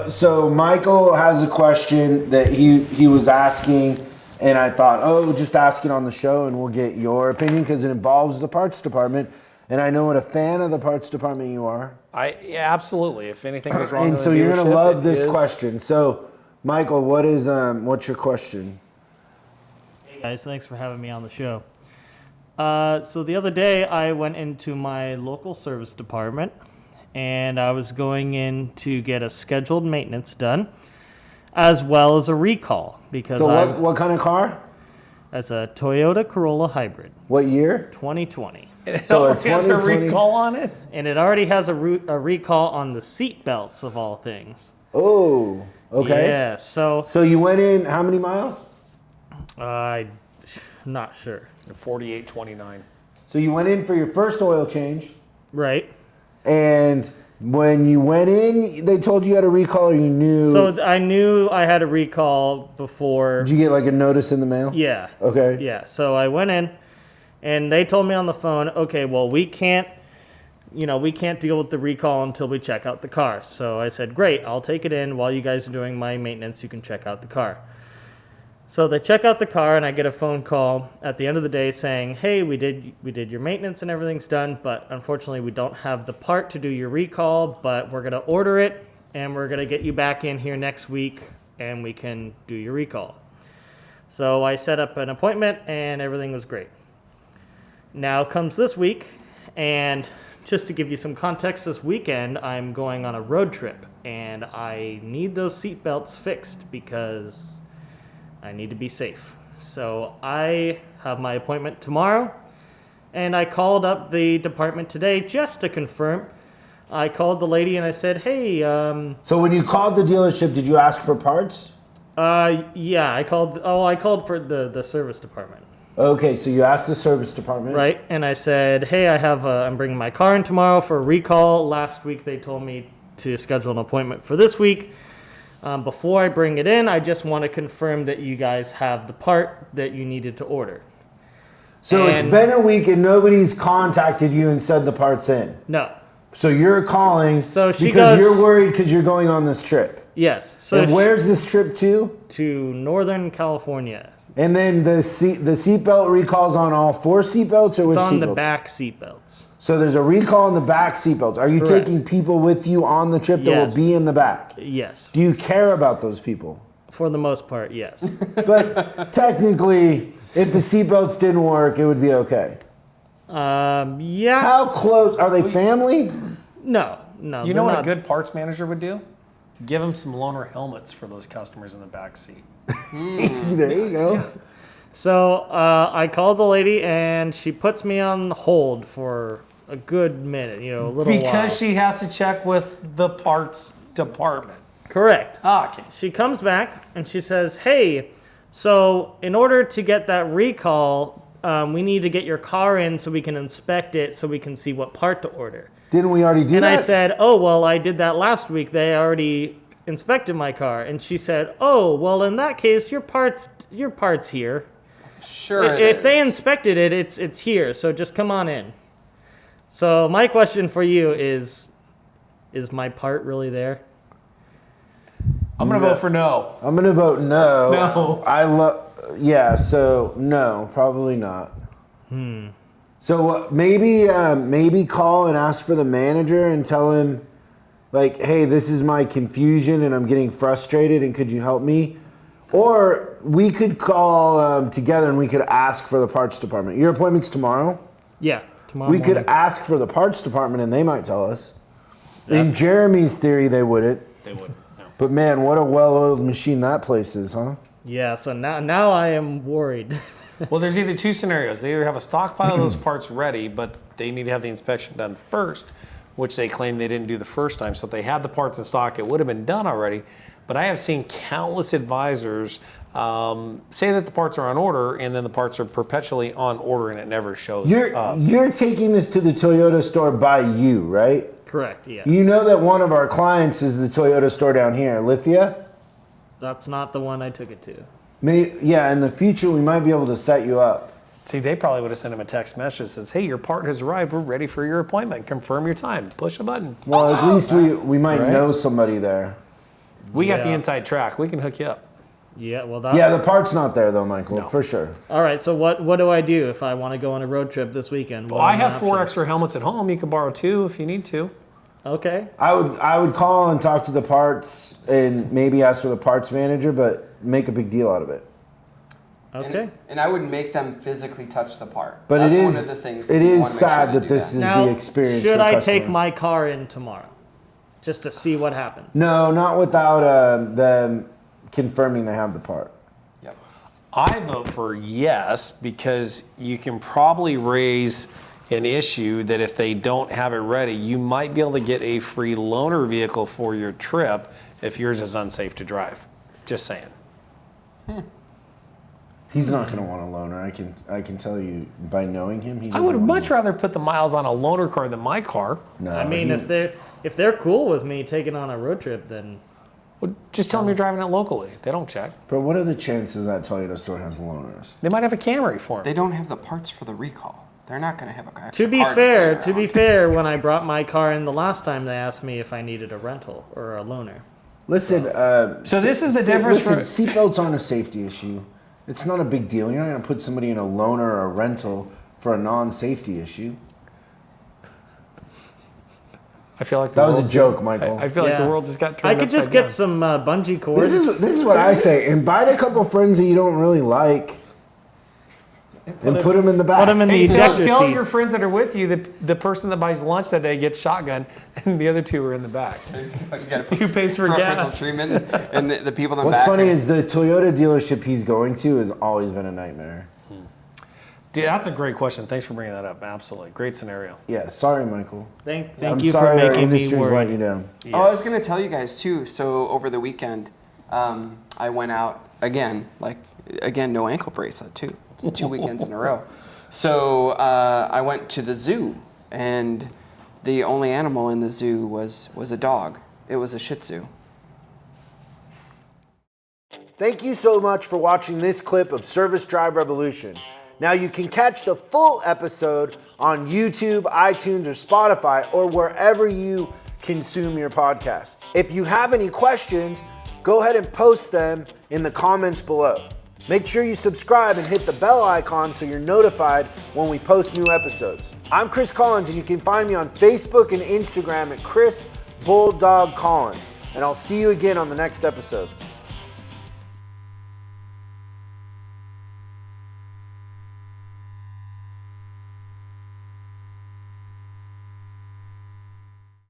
So Michael has a question that he was asking, and I thought, just ask it on the show, and we'll get your opinion because it involves the parts department. And I know what a fan of the parts department you are. Yeah, absolutely. If anything goes wrong, and so you're gonna love this question. So, Michael, what's your question? Hey guys, thanks for having me on the show. So the other day, I went into my local service department, and I was going in to get a scheduled maintenance done, as well as a recall. Because what kind of car? That's a Toyota Corolla Hybrid. What year? 2020. So it has a recall on it? And it already has a recall on the seat belts, of all things. Oh, okay. Yeah, so you went in, how many miles? I'm not sure. 4829. So you went in for your first oil change. Right. And when you went in, they told you had a recall, or you knew? So I knew I had a recall before. Did you get like a notice in the mail? Yeah. Okay. Yeah. So I went in, and they told me on the phone, okay, well, we can't deal with the recall until we check out the car. So I said, great, I'll take it in while you guys are doing my maintenance. You can check out the car. So they check out the car, and I get a phone call at the end of the day saying, hey, we did your maintenance and everything's done, but unfortunately we don't have the part to do your recall, but we're going to order it, and we're going to get you back in here next week, and we can do your recall. So I set up an appointment, and everything was great. Now comes this week, and just to give you some context, this weekend I'm going on a road trip, and I need those seat belts fixed because I need to be safe. So I have my appointment tomorrow, and I called up the department today just to confirm. I called the lady and I said, hey. So when you called the dealership, did you ask for parts? Yeah, I called for the service department. Okay, so you asked the service department. Right, and I said, hey, I'm bringing my car in tomorrow for a recall. Last week they told me to schedule an appointment for this week. Before I bring it in, I just want to confirm that you guys have the part that you needed to order. So it's been a week and nobody's contacted you and said the part's in? No. So you're calling because you're worried because you're going on this trip? Yes. So and where's this trip to? To Northern California. And then the seatbelt recalls on all four seatbelts, or which seatbelts? It's on the back seatbelts. So there's a recall on the back seatbelts. Are you Correct. taking people with you on the trip that will be in the back? Yes. Do you care about those people? For the most part, yes. But technically, if the seatbelts didn't work, it would be okay. Yeah. How close? Are they family? No. You know what a good parts manager would do? Give them some loaner helmets for those customers in the back seat. There you go. Yeah. So I called the lady, and she puts me on hold for a good minute, a little while. Because she has to check with the parts department. Correct. Okay. She comes back, and she says, hey, so in order to get that recall, we need to get your car in so we can inspect it so we can see what part to order. Didn't we already do that? And I said, oh, well, I did that last week. They already inspected my car. And she said, oh, well, in that case, your part's here. Sure. If they inspected it, it's here. So just come on in. So my question for you is my part really there? I'm going to vote for no. I'm going to vote no. No. So no, probably not. So maybe call and ask for the manager and tell him, like, hey, this is my confusion and I'm getting frustrated and could you help me? Or we could call together and we could ask for the parts department. Your appointment's tomorrow? Yeah, tomorrow We morning. could ask for the parts department and they might tell us. In Jeremy's theory, they wouldn't. They wouldn't, no. But man, what a well-oiled machine that place is, huh? Yeah, so now I am worried. Well, there's either two scenarios. They either have a stockpile of those parts ready, but they need to have the inspection done first, which they claim they didn't do the first time. So if they had the parts in stock, it would have been done already. But I have seen countless advisors say that the parts are on order, and then the parts are perpetually on order, and it never shows up. You're taking this to the Toyota store by you, right? Correct, yes. You know that one of our clients is the Toyota store down here, Lithia? That's not the one I took it to. In the future, we might be able to set you up. See, they probably would have sent him a text message that says, hey, your part has arrived. We're ready for your appointment. Confirm your time. Push a button. Well, at least we might know somebody there. We got the Yeah. inside track. We can hook you up. Yeah, well, that. Yeah, the part's not there though, Michael, for sure. All right, so what do I do if I want to go on a road trip this weekend? Well, What I are my have 4 options? extra helmets at home. You can borrow 2 if you need to. Okay. I would call and talk to the parts and maybe ask for the parts manager, but make a big deal out of it. Okay. And I would make them physically touch the part. But That's it one is of the things it you is wanna make sure sad they that do this is Now, the experience. should for I customers. take my car in tomorrow, just to see what happens? No, not without them confirming they have the part. Yep. I vote for yes because you can probably raise an issue that if they don't have it ready, you might be able to get a free loaner vehicle for your trip if yours is unsafe to drive. Just saying. He's not going to want a loaner. I can tell you by knowing him. He I would doesn't want much rather put the miles on a loaner car than my car. No, I mean, if they're cool with me taking on a road trip, then Well, just tell them you're driving it locally. They don't check. But what are the chances that Toyota store has loaners? They might have a Camry for They them. don't have the parts for the recall. They're not going to have a extra to be car fair, just laying around. when I brought my car in the last time, they asked me if I needed a rental or a loaner. Listen. So this is the difference Listen, seatbelts aren't a safety issue. It's not a big deal. You're not going to put somebody in a loaner or a rental for a non-safety issue. I feel like That was a joke, Michael. I feel like the Yeah. world just got turned I could just upside get down. some bungee cords. This is what I say. Invite a couple friends that you don't really like, and put them in the back. Put 'em in the Hey, ejector tell your seats. friends that are with you that the person that buys lunch that day gets shotgun, and the other 2 are in the back. You gotta put Who pays for preferential gas? treatment, and the people in the What's back. funny is the Toyota dealership he's going to has always been a nightmare. Dude, that's a great question. Thanks for bringing that up. Absolutely. Great scenario. Yeah, sorry, Michael. Thank I'm you sorry for our making me industry's let worry. you down. Oh, I was Yes. going to tell you guys too. So over the weekend, I went out again, no ankle bracelet too. It's 2 weekends in a row. So I went to the zoo, and the only animal in the zoo was a dog. It was a Shih Tzu. Thank you so much for watching this clip of Service Drive Revolution. Now you can catch the full episode on YouTube, iTunes, or Spotify, or wherever you consume your podcast. If you have any questions, go ahead and post them in the comments below. Make sure you subscribe and hit the bell icon so you're notified when we post new episodes. I'm Chris Collins, and you can find me on Facebook and Instagram at Chris Bulldog Collins. And I'll see you again on the next episode.